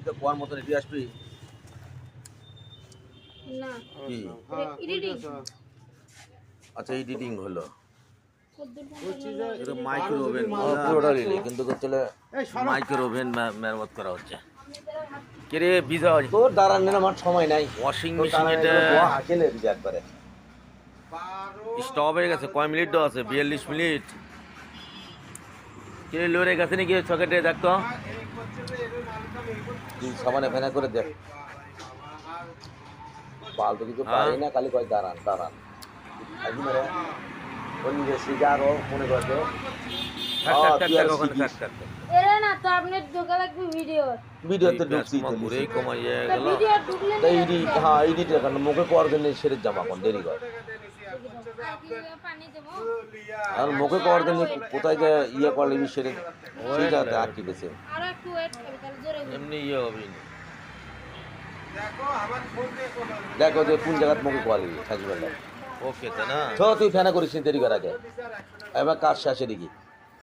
ভিডিওতে কোয়ার মতন এটি আসবি না কি এডিটিং আচ্ছা এডিটিং হলো কদ্দুর এটা মাইক্রো ওভেন পুরোটা লিলি কিন্তু চলে মাইক্রো ওভেন মেরামত করা হচ্ছে কিরে বিজয় তোর দাঁড়ান না আমার সময় নাই ওয়াশিং মেশিন এটা হাকেলে দিতে একবারে স্টপ হয়ে গেছে কয় মিনিট দেওয়া আছে 42 মিনিট কিরে লড়ে গেছে নাকি সকেটে দেখতো তুই সামানে ফেনা করে দেখ ফালতু কিছু পারি না খালি কয় দাঁড়ান দাঁড়ান একদম রে অন্য সিগারও মনে করছে এরে না তো আপনি ঢোকা লাগবে ভিডিও ভিডিওতে ঢুকছি পুরোই কমাইয়ে গেল ভিডিও ঢুকলে তাই এডি হ্যাঁ এডিট এখন মুখে পাওয়ার জন্য সেরে জামা কোন দেরি করে পানি দেবো আর মুখে পাওয়ার জন্য কোথায় যে ইয়ে করলে সেরে সেই জায়গাতে আটকে গেছে আর একটু ওয়েট করবে তাহলে জোরে এমনি ইয়ে হবে না দেখো যে কোন জায়গায় মুখে কোয়ালি থাকবে ওকে তা না তুই ফেনা করিস দেরি করার আগে এবার কাজ শেষে দেখি